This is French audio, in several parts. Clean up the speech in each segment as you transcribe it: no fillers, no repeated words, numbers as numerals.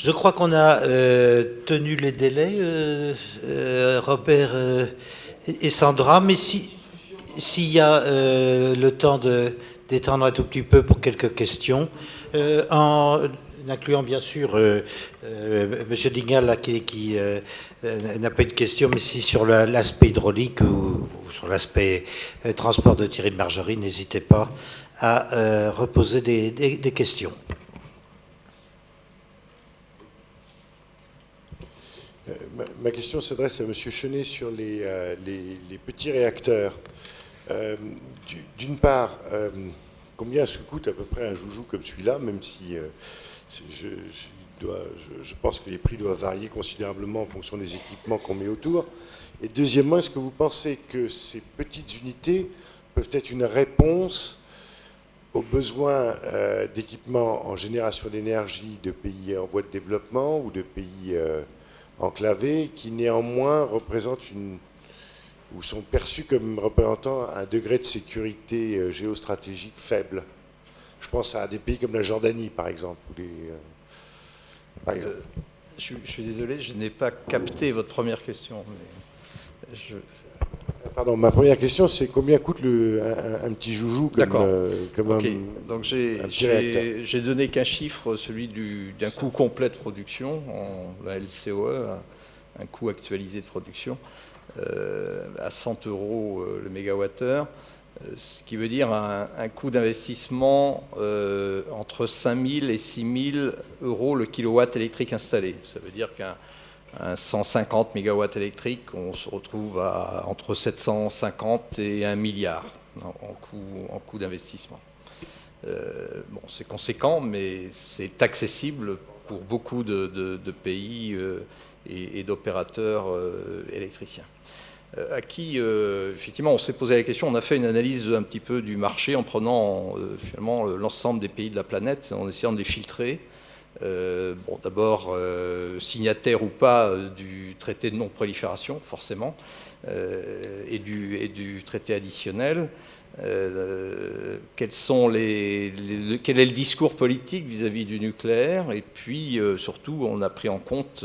Je crois qu'on a tenu les délais, Robert et Sandra, mais s'il y a le temps d'étendre un tout petit peu pour quelques questions, en incluant bien sûr Monsieur Dingal là, qui n'a pas eu de question, mais si sur l'aspect hydraulique ou sur l'aspect transport de Thierry de Margerie, n'hésitez pas à reposer des questions. Ma question s'adresse à M. Chenet sur les petits réacteurs. D'une part, combien se coûte à peu près un joujou comme celui-là, même si je pense que les prix doivent varier considérablement en fonction des équipements qu'on met autour. Et deuxièmement, est-ce que vous pensez que ces petites unités peuvent être une réponse aux besoins d'équipements en génération d'énergie de pays en voie de développement ou de pays enclavés, qui néanmoins représentent ou sont perçus comme représentant un degré de sécurité géostratégique faible. Je pense à des pays comme la Jordanie, par exemple. Je suis désolé, je n'ai pas capté votre première question. Mais Pardon, ma première question, c'est combien coûte un petit joujou comme okay. Donc un petit réacteur. j'ai donné qu'un chiffre, celui d'un coût complet de production, la LCOE, un coût actualisé de production, à 100 € le mégawattheure, ce qui veut dire un coût d'investissement entre 5 000 et 6 000 € le kilowatt électrique installé. Ça veut dire qu'un 150 MW électrique, on se retrouve à entre 750 et 1 milliard en coût d'investissement. Bon, c'est conséquent, mais c'est accessible pour beaucoup de pays et d'opérateurs électriciens. À qui, effectivement, on s'est posé la question, on a fait une analyse un petit peu du marché en prenant finalement l'ensemble des pays de la planète, en essayant de les filtrer. Bon, d'abord, signataire ou pas du traité de non-prolifération, forcément, et du traité additionnel. Quel est le discours politique vis-à-vis du nucléaire? Et puis, surtout, on a pris en compte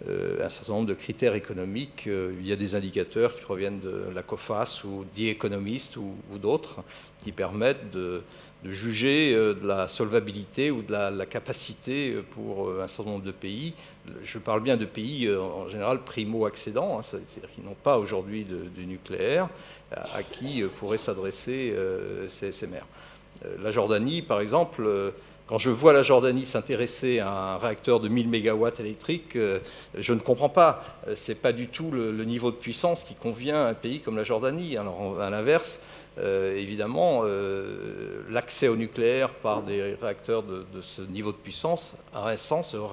un certain nombre de critères économiques. Il y a des indicateurs qui proviennent de la COFAS ou The Economist ou d'autres qui permettent de juger de la solvabilité ou de la capacité pour un certain nombre de pays. Je parle bien de pays en général primo-accédants, c'est-à-dire qui n'ont pas aujourd'hui de nucléaire, à qui pourraient s'adresser ces CSMR. La Jordanie, par exemple, quand je vois la Jordanie s'intéresser à un réacteur de 1000 MW électriques, je ne comprends pas. Ce n'est pas du tout le niveau de puissance qui convient à un pays comme la Jordanie. Alors, à l'inverse, évidemment, l'accès au nucléaire par des réacteurs de ce niveau de puissance aurait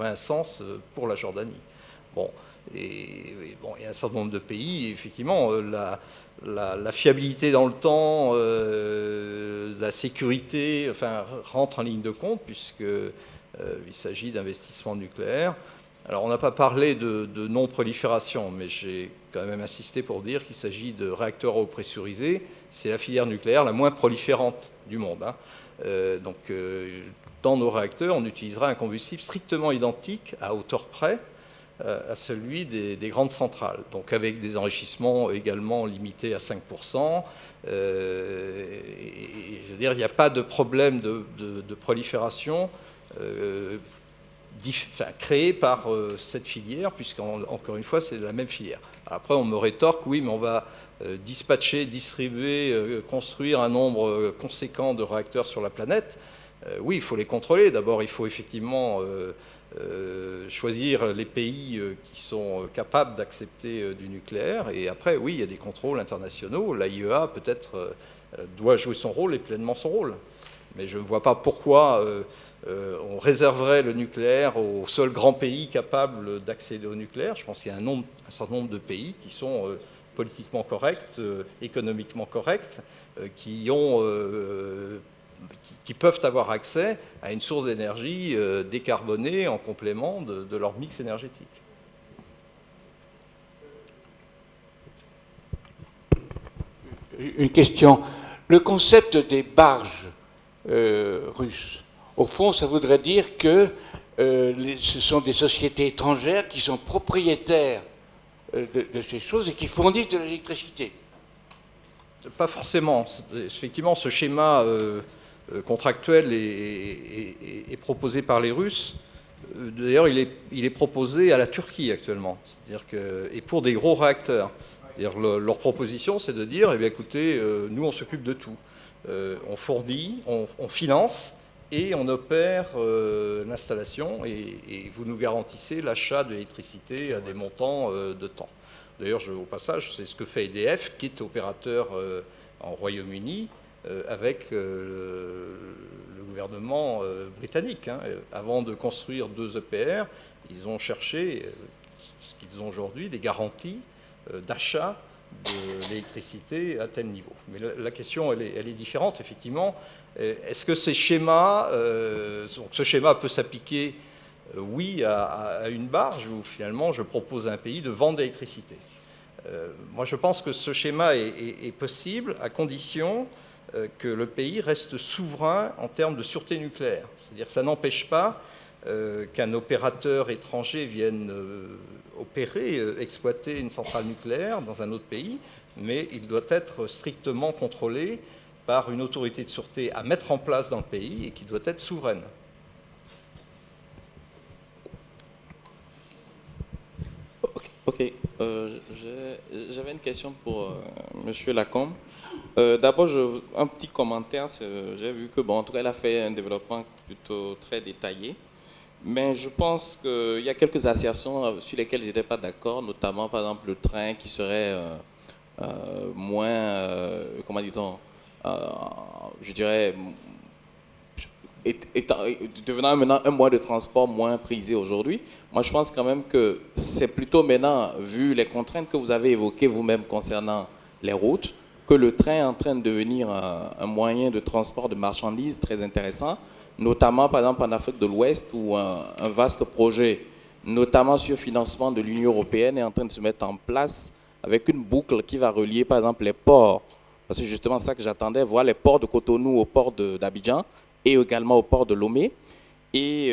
un sens pour la Jordanie. Bon, il y a un certain nombre de pays, effectivement, la fiabilité dans le temps, la sécurité, enfin, rentre en ligne de compte puisqu'il s'agit d'investissements nucléaires. Alors, on n'a pas parlé de non-prolifération, mais j'ai quand même insisté pour dire qu'il s'agit de réacteurs eau pressurisés. C'est la filière nucléaire la moins proliférante du monde. Donc, dans nos réacteurs, on utilisera un combustible strictement identique, à hauteur près, à celui des grandes centrales. Donc, avec des enrichissements également limités à 5%. Je veux dire, il n'y a pas de problème de prolifération créé par cette filière, puisqu'encore une fois, c'est la même filière. Après, on me rétorque, oui, mais on va dispatcher, distribuer, construire un nombre conséquent de réacteurs sur la planète. Oui, il faut les contrôler. D'abord, il faut effectivement choisir les pays qui sont capables d'accepter du nucléaire. Et après, oui, il y a des contrôles internationaux. L'AIEA, peut-être, doit jouer son rôle et pleinement son rôle. Mais je ne vois pas pourquoi on réserverait le nucléaire aux seuls grands pays capables d'accéder au nucléaire. Je pense qu'il y a un certain nombre de pays qui sont politiquement corrects, économiquement corrects, qui peuvent avoir accès à une source d'énergie décarbonée en complément de leur mix énergétique. Une question. Le concept des barges russes Au fond, ça voudrait dire que ce sont des sociétés étrangères qui sont propriétaires de ces choses et qui fournissent de l'électricité. Pas forcément. Effectivement, ce schéma contractuel est proposé par les Russes. D'ailleurs, il est proposé à la Turquie actuellement. C'est-à-dire et pour des gros réacteurs. Leur proposition, c'est de dire, eh bien, écoutez, nous, on s'occupe de tout. On fournit, on finance et on opère l'installation et vous nous garantissez l'achat de l'électricité à des montants de temps. D'ailleurs, au passage, c'est ce que fait EDF, qui est opérateur en Royaume-Uni avec le gouvernement britannique. Avant de construire 2 EPR, ils ont cherché ce qu'ils ont aujourd'hui, des garanties d'achat de l'électricité à tel niveau. Mais la question, elle est différente, effectivement. Est-ce que ces schémas, donc ce schéma peut s'appliquer, oui, à une barge, où finalement je propose à un pays de vendre de l'électricité? Moi, je pense que ce schéma est possible à condition que le pays reste souverain en termes de sûreté nucléaire. C'est-à-dire que ça n'empêche pas qu'un opérateur étranger vienne opérer, exploiter une centrale nucléaire dans un autre pays, mais il doit être strictement contrôlé par une autorité de sûreté à mettre en place dans le pays et qui doit être souveraine. Ok. J'avais une question pour Monsieur Lacombe. D'abord, un petit commentaire. J'ai vu que, bon, en tout cas, elle a fait un développement plutôt très détaillé. Mais je pense qu'il y a quelques assertions sur lesquelles je n'étais pas d'accord, notamment, par exemple, le train qui serait moins, comment dit-on, je dirais, devenant maintenant un moyen de transport moins prisé aujourd'hui. Moi, je pense quand même que c'est plutôt maintenant, vu les contraintes que vous avez évoquées vous-même concernant les routes, que le train est en train de devenir un moyen de transport de marchandises très intéressant, notamment par exemple en Afrique de l'Ouest, où un vaste projet, notamment sur financement de l'Union européenne, est en train de se mettre en place avec une boucle qui va relier par exemple les ports, parce que justement c'est ça que j'attendais, voir les ports de Cotonou au port d'Abidjan et également au port de Lomé, et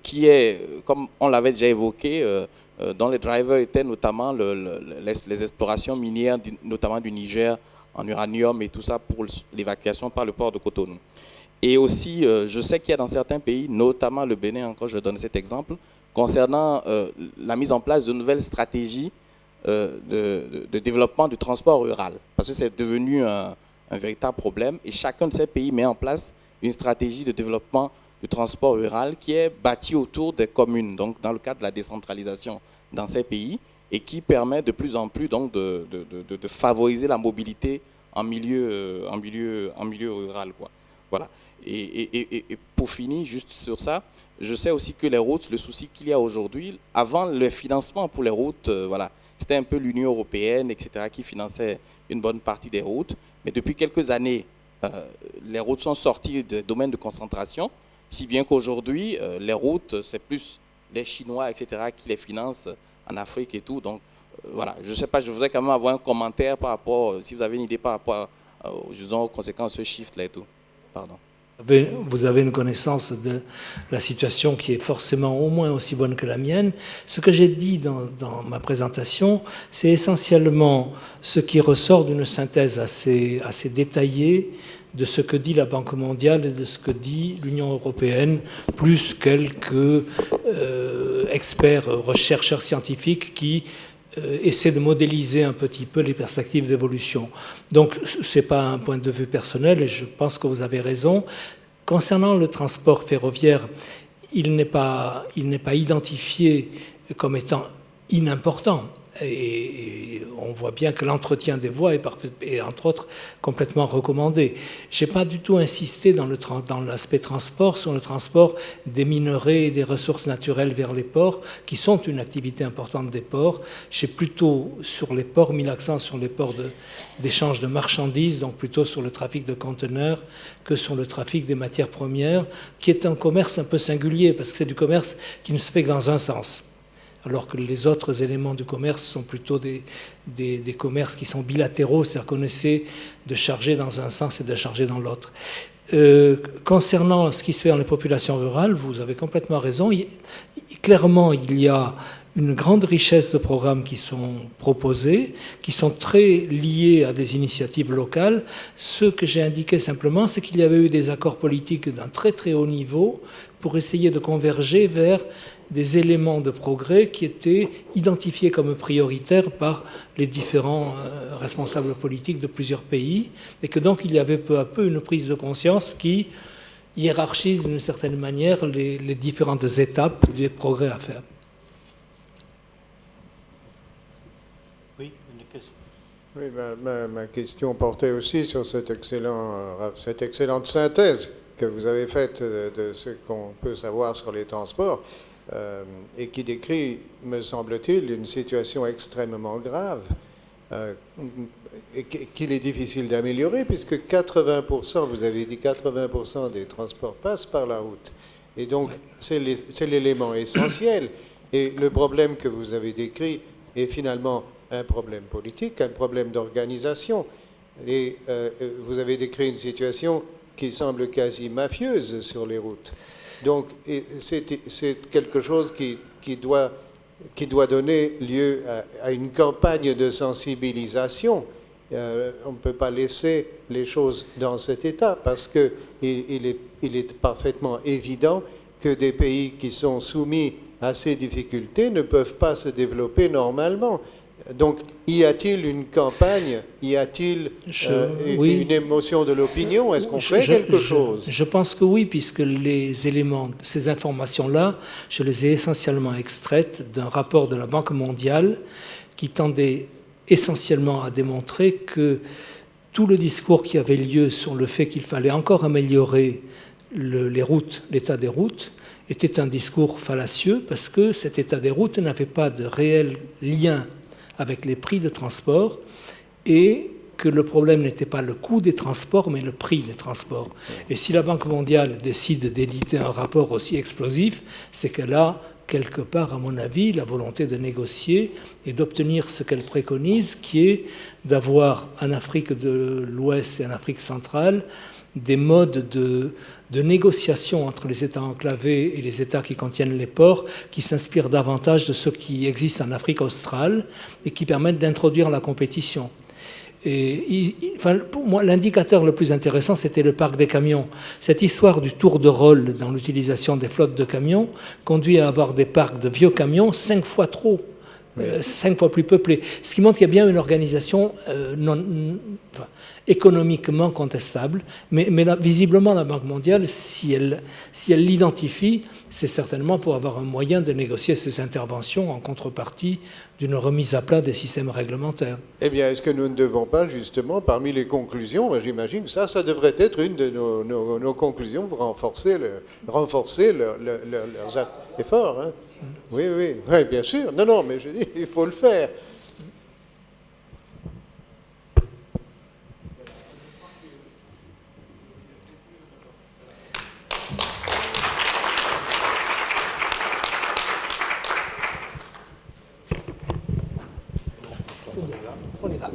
qui est, comme on l'avait déjà évoqué, dont les drivers étaient notamment les explorations minières, notamment du Niger en uranium et tout ça pour l'évacuation par le port de Cotonou. Et aussi, je sais qu'il y a dans certains pays, notamment le Bénin, encore je donne cet exemple, concernant la mise en place de nouvelles stratégies de développement du transport rural. Parce que c'est devenu un véritable problème et chacun de ces pays met en place une stratégie de développement du transport rural qui est bâtie autour des communes, donc dans le cadre de la décentralisation dans ces pays et qui permet de plus en plus donc, de favoriser la mobilité en milieu rural, quoi. Voilà. Et pour finir, juste sur ça, je sais aussi que les routes, le souci qu'il y a aujourd'hui, avant le financement pour les routes, voilà, c'était un peu l'Union européenne, etc., qui finançait une bonne partie des routes. Mais depuis quelques années, les routes sont sorties des domaines de concentration, si bien qu'aujourd'hui, les routes, c'est plus les Chinois, etc., qui les financent en Afrique et tout. Donc, voilà, je ne sais pas, je voudrais quand même avoir un commentaire par rapport, si vous avez une idée par rapport aux conséquences de ce shift-là et tout. Pardon. Vous avez une connaissance de la situation qui est forcément au moins aussi bonne que la mienne. Ce que j'ai dit dans ma présentation, c'est essentiellement ce qui ressort d'une synthèse assez détaillée de ce que dit la Banque mondiale et de ce que dit l'Union européenne, plus quelques experts, chercheurs scientifiques qui essaie de modéliser un petit peu les perspectives d'évolution. Donc, ce n'est pas un point de vue personnel, et je pense que vous avez raison. Concernant le transport ferroviaire, il n'est pas identifié comme étant inimportant. Et on voit bien que l'entretien des voies est entre autres complètement recommandé. Je n'ai pas du tout insisté dans l'aspect transport, sur le transport des minerais et des ressources naturelles vers les ports, qui sont une activité importante des ports. J'ai plutôt, sur les ports, mis l'accent sur les ports d'échange de marchandises, donc plutôt sur le trafic de conteneurs que sur le trafic des matières premières, qui est un commerce un peu singulier, parce que c'est du commerce qui ne se fait que dans un sens, alors que les autres éléments du commerce sont plutôt des commerces qui sont bilatéraux, c'est-à-dire qu'on essaie de charger dans un sens et de charger dans l'autre. Concernant ce qui se fait dans les populations rurales, vous avez complètement raison. Clairement, il y a une grande richesse de programmes qui sont proposés, qui sont très liés à des initiatives locales. Ce que j'ai indiqué simplement, c'est qu'il y avait eu des accords politiques d'un très très haut niveau pour essayer de converger vers des éléments de progrès qui étaient identifiés comme prioritaires par les différents responsables politiques de plusieurs pays, et que donc il y avait peu à peu une prise de conscience qui hiérarchise d'une certaine manière les différentes étapes des progrès à faire. Oui, une question. Oui, ma question portait aussi sur cette excellente synthèse que vous avez faite de ce qu'on peut savoir sur les transports et qui décrit, me semble-t-il, une situation extrêmement grave et qu'il est difficile d'améliorer puisque 80%, vous avez dit 80% des transports passent par la route. Et donc, c'est l'élément essentiel. Et le problème que vous avez décrit est finalement un problème politique, un problème d'organisation. Et vous avez décrit une situation qui semble quasi mafieuse sur les routes. Donc, c'est quelque chose qui doit donner lieu à une campagne de sensibilisation. On ne peut pas laisser les choses dans cet état parce qu'il est parfaitement évident que des pays qui sont soumis à ces difficultés ne peuvent pas se développer normalement. Donc, y a-t-il une campagne? Y a-t-il une émotion de l'opinion? Est-ce qu'on fait quelque chose? Je pense que oui, puisque les éléments, ces informations-là, je les ai essentiellement extraites d'un rapport de la Banque mondiale qui tendait essentiellement à démontrer que tout le discours qui avait lieu sur le fait qu'il fallait encore améliorer les routes, l'état des routes, était un discours fallacieux parce que cet état des routes n'avait pas de réel lien avec les prix de transport et que le problème n'était pas le coût des transports, mais le prix des transports. Et si la Banque mondiale décide d'éditer un rapport aussi explosif, c'est qu'elle a quelque part, à mon avis, la volonté de négocier et d'obtenir ce qu'elle préconise, qui est d'avoir en Afrique de l'Ouest et en Afrique centrale des modes de négociation entre les États enclavés et les États qui contiennent les ports, qui s'inspirent davantage de ceux qui existent en Afrique australe et qui permettent d'introduire la compétition. Et, pour moi, l'indicateur le plus intéressant, c'était le parc des camions. Cette histoire du tour de rôle dans l'utilisation des flottes de camions conduit à avoir des parcs de vieux camions 5 fois trop, 5 fois plus peuplés. Ce qui montre qu'il y a bien une organisation économiquement contestable. Mais là, visiblement, la Banque mondiale, si elle l'identifie, c'est certainement pour avoir un moyen de négocier ses interventions en contrepartie d'une remise à plat des systèmes réglementaires. Eh bien, est-ce que nous ne devons pas, justement, parmi les conclusions, j'imagine que ça devrait être une de nos conclusions pour renforcer leurs efforts. Hein. Oui, bien sûr. Non, mais je dis, il faut le faire. On y va.